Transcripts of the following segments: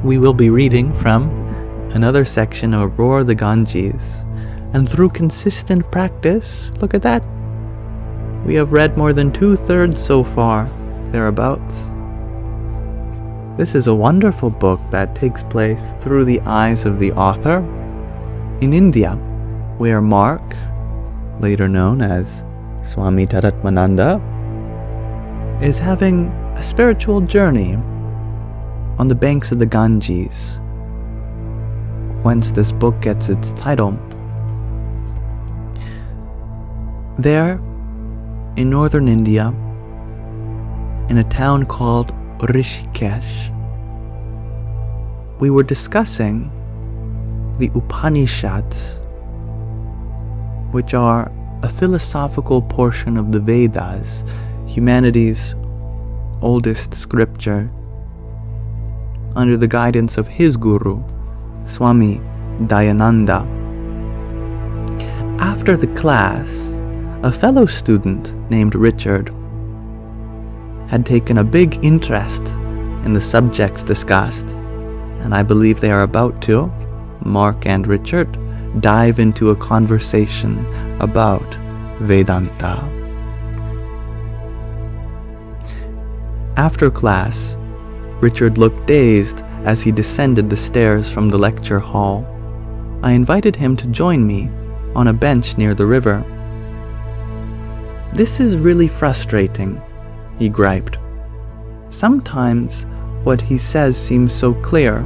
we will be reading from another section of Roar the Ganges. And through consistent practice, look at that, we have read more than 2/3 so far, thereabouts. This is a wonderful book that takes place through the eyes of the author in India, where Mark, later known as Swami Tadatmananda, is having a spiritual journey on the banks of the Ganges, whence this book gets its title. There, in northern India, in a town called Rishikesh, we were discussing the Upanishads, which are a philosophical portion of the Vedas, humanity's oldest scripture, under the guidance of his guru, Swami Dayananda. After the class, a fellow student named Richard had taken a big interest in the subjects discussed, and I believe they are about to, Mark and Richard, dive into a conversation about Vedanta. After class, Richard looked dazed as he descended the stairs from the lecture hall. I invited him to join me on a bench near the river. "This is really frustrating," he griped. "Sometimes what he says seems so clear,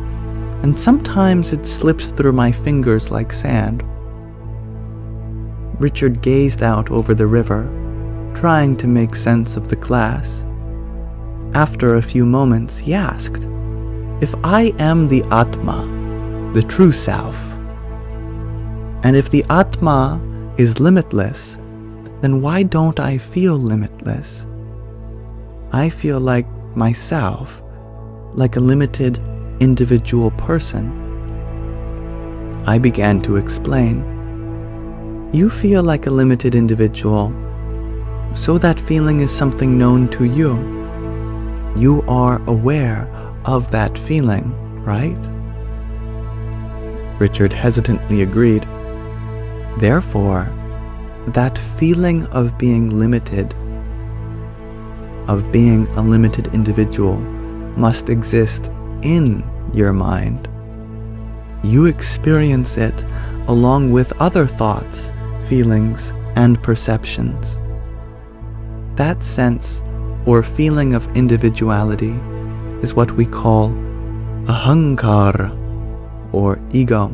and sometimes it slips through my fingers like sand." Richard gazed out over the river, trying to make sense of the class. After a few moments, he asked, "If I am the Atma, the true self, and if the Atma is limitless, then why don't I feel limitless? I feel like myself, like a limited individual person." I began to explain. "You feel like a limited individual, so that feeling is something known to you. You are aware of that feeling, right?" Richard hesitantly agreed. "Therefore, that feeling of being limited, of being a limited individual, must exist in your mind. You experience it along with other thoughts, feelings, and perceptions. That sense or feeling of individuality is what we call ahankara, or ego.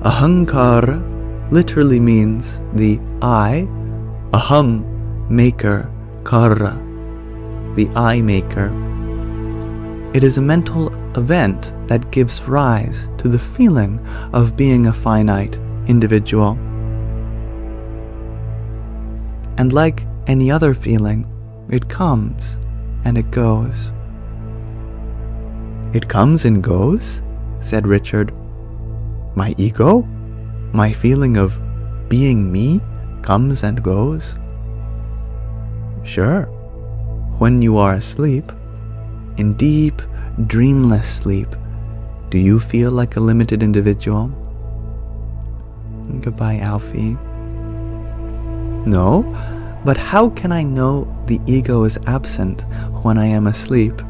Ahankara literally means the I, aham, maker, kara, the I maker. It is a mental event that gives rise to the feeling of being a finite individual. And like any other feeling, it comes and it goes." "It comes and goes?" said Richard. "My ego? My feeling of being me comes and goes?" "Sure. When you are asleep, in deep, dreamless sleep, do you feel like a limited individual?" "Goodbye, Alfie." "No, but how can I know the ego is absent when I am asleep?"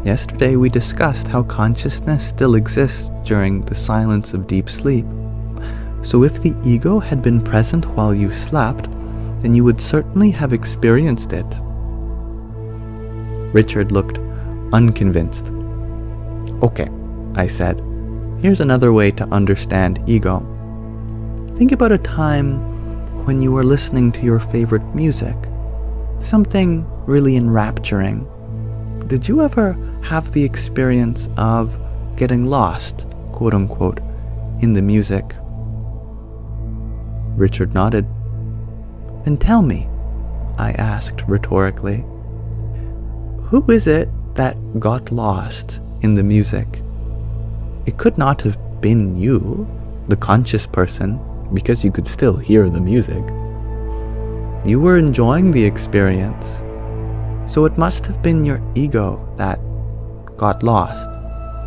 Yesterday we discussed how consciousness still exists during the silence of deep sleep. So if the ego had been present while you slept, then you would certainly have experienced it. Richard looked unconvinced. "Okay," I said, "here's another way to understand ego. Think about a time when you were listening to your favorite music, something really enrapturing. Did you ever have the experience of getting lost, quote unquote, in the music?" Richard nodded. "Then tell me," I asked rhetorically, "who is it that got lost in the music? It could not have been you, the conscious person, because you could still hear the music. You were enjoying the experience. So it must have been your ego that got lost,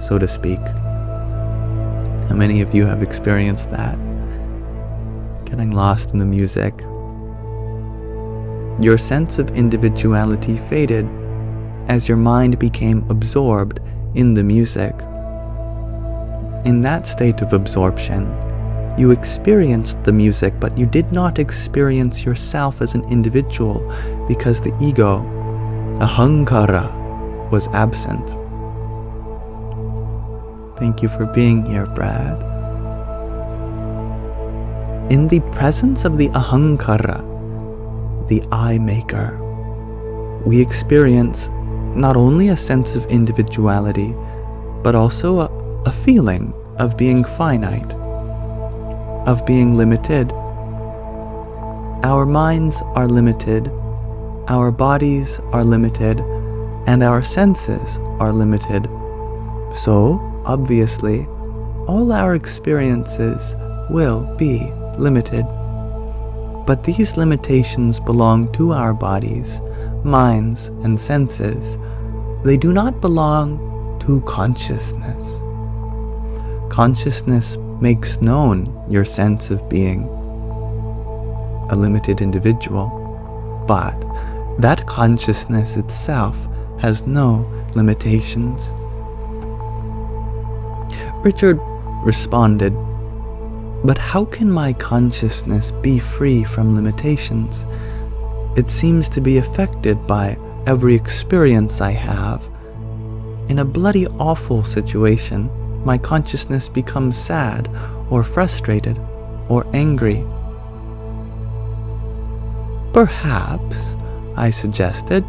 so to speak. How many of you have experienced that? Getting lost in the music. Your sense of individuality faded as your mind became absorbed in the music. In that state of absorption, you experienced the music, but you did not experience yourself as an individual because the ego, ahankara, was absent. Thank you for being here, Brad. In the presence of the ahankara, the I maker, we experience not only a sense of individuality, but also a feeling of being finite, of being limited. Our minds are limited, our bodies are limited, and our senses are limited. So, obviously, all our experiences will be limited. But these limitations belong to our bodies, minds, and senses. They do not belong to consciousness. Consciousness makes known your sense of being a limited individual, but that consciousness itself has no limitations. Richard responded, "But how can my consciousness be free from limitations? It seems to be affected by every experience I have. In a bloody awful situation, my consciousness becomes sad or frustrated or angry." "Perhaps," I suggested,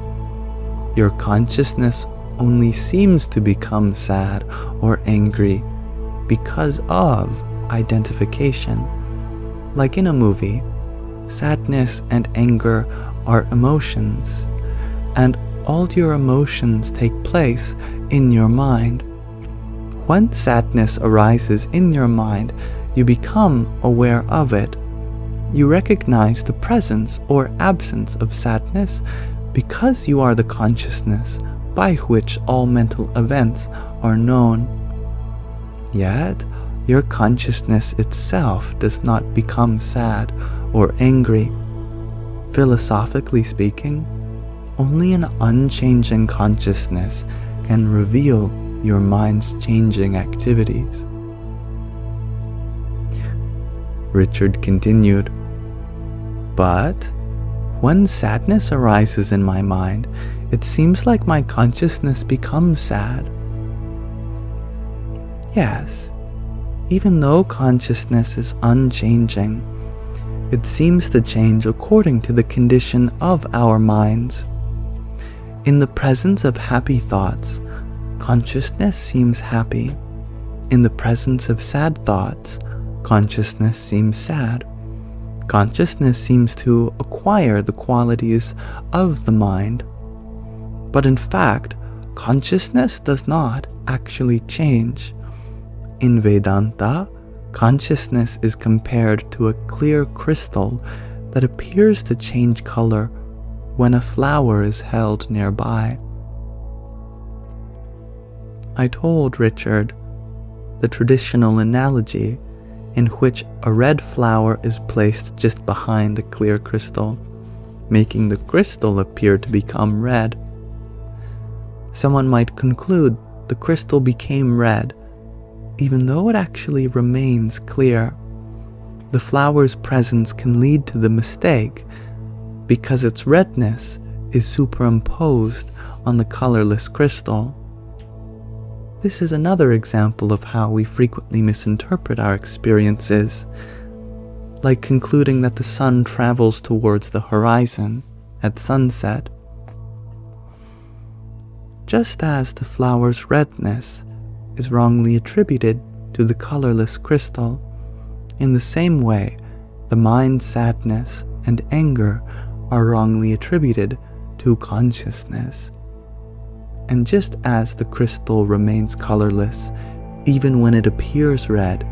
"your consciousness only seems to become sad or angry because of identification. Like in a movie, sadness and anger are emotions, and all your emotions take place in your mind. When sadness arises in your mind, you become aware of it. You recognize the presence or absence of sadness because you are the consciousness by which all mental events are known. Yet, your consciousness itself does not become sad or angry. Philosophically speaking, only an unchanging consciousness can reveal your mind's changing activities." Richard continued, "But when sadness arises in my mind, it seems like my consciousness becomes sad." "Yes, even though consciousness is unchanging, it seems to change according to the condition of our minds. In the presence of happy thoughts, consciousness seems happy. In the presence of sad thoughts, consciousness seems sad. Consciousness seems to acquire the qualities of the mind. But in fact, consciousness does not actually change. In Vedanta, consciousness is compared to a clear crystal that appears to change color when a flower is held nearby." I told Richard the traditional analogy in which a red flower is placed just behind a clear crystal, making the crystal appear to become red. Someone might conclude the crystal became red, even though it actually remains clear. The flower's presence can lead to the mistake because its redness is superimposed on the colorless crystal. This is another example of how we frequently misinterpret our experiences, like concluding that the sun travels towards the horizon at sunset. Just as the flower's redness is wrongly attributed to the colorless crystal, in the same way, the mind's sadness and anger are wrongly attributed to consciousness. And just as the crystal remains colorless even when it appears red,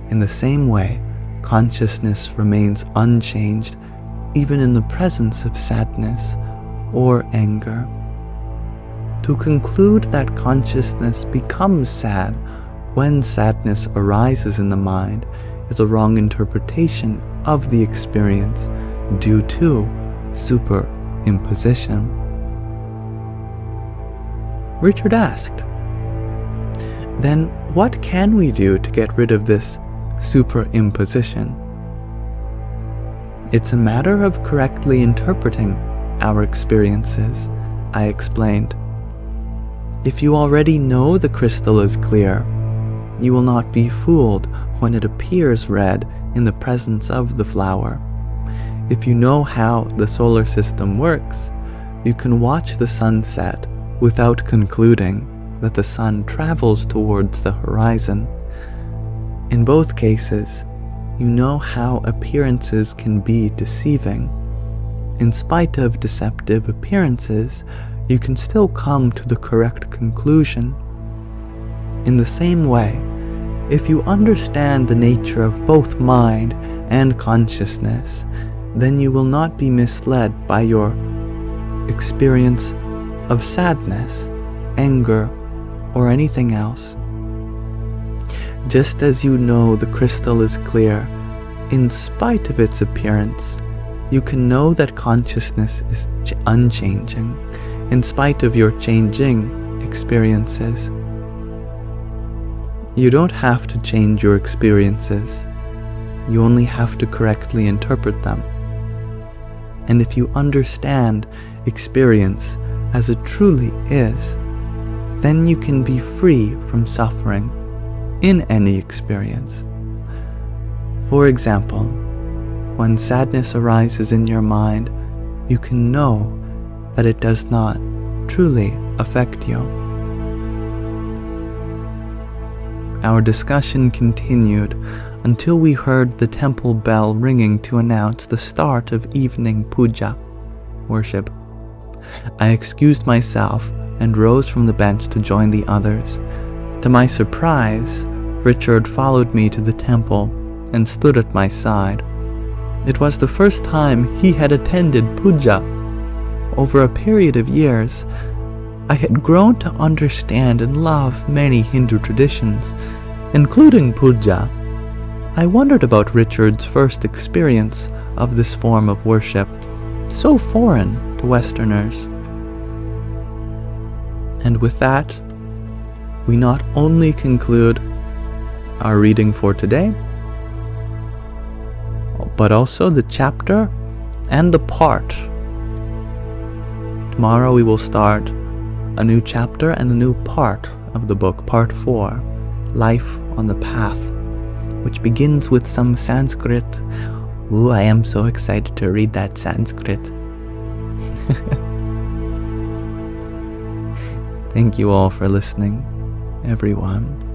in the same way, consciousness remains unchanged even in the presence of sadness or anger. To conclude that consciousness becomes sad when sadness arises in the mind is a wrong interpretation of the experience due to superimposition. Richard asked, then what can we do to get rid of this superimposition? It's a matter of correctly interpreting our experiences, I explained. If you already know the crystal is clear, you will not be fooled when it appears red in the presence of the flower. If you know how the solar system works, you can watch the sunset without concluding that the sun travels towards the horizon. In both cases, you know how appearances can be deceiving. In spite of deceptive appearances, you can still come to the correct conclusion. In the same way, if you understand the nature of both mind and consciousness, then you will not be misled by your experience of sadness, anger, or anything else. Just as you know the crystal is clear, in spite of its appearance, you can know that consciousness is unchanging, in spite of your changing experiences. You don't have to change your experiences. You only have to correctly interpret them. And if you understand experience as it truly is, then you can be free from suffering in any experience. For example, when sadness arises in your mind, you can know that it does not truly affect you. Our discussion continued until we heard the temple bell ringing to announce the start of evening puja, worship. I excused myself and rose from the bench to join the others. To my surprise, Richard followed me to the temple and stood at my side. It was the first time he had attended puja. Over a period of years, I had grown to understand and love many Hindu traditions, including puja. I wondered about Richard's first experience of this form of worship, so foreign to Westerners. And with that, we not only conclude our reading for today, but also the chapter and the part. Tomorrow we will start a new chapter and a new part of the book, part 4, Life on the Path, which begins with some Sanskrit. Ooh, I am so excited to read that Sanskrit. Thank you all for listening, everyone.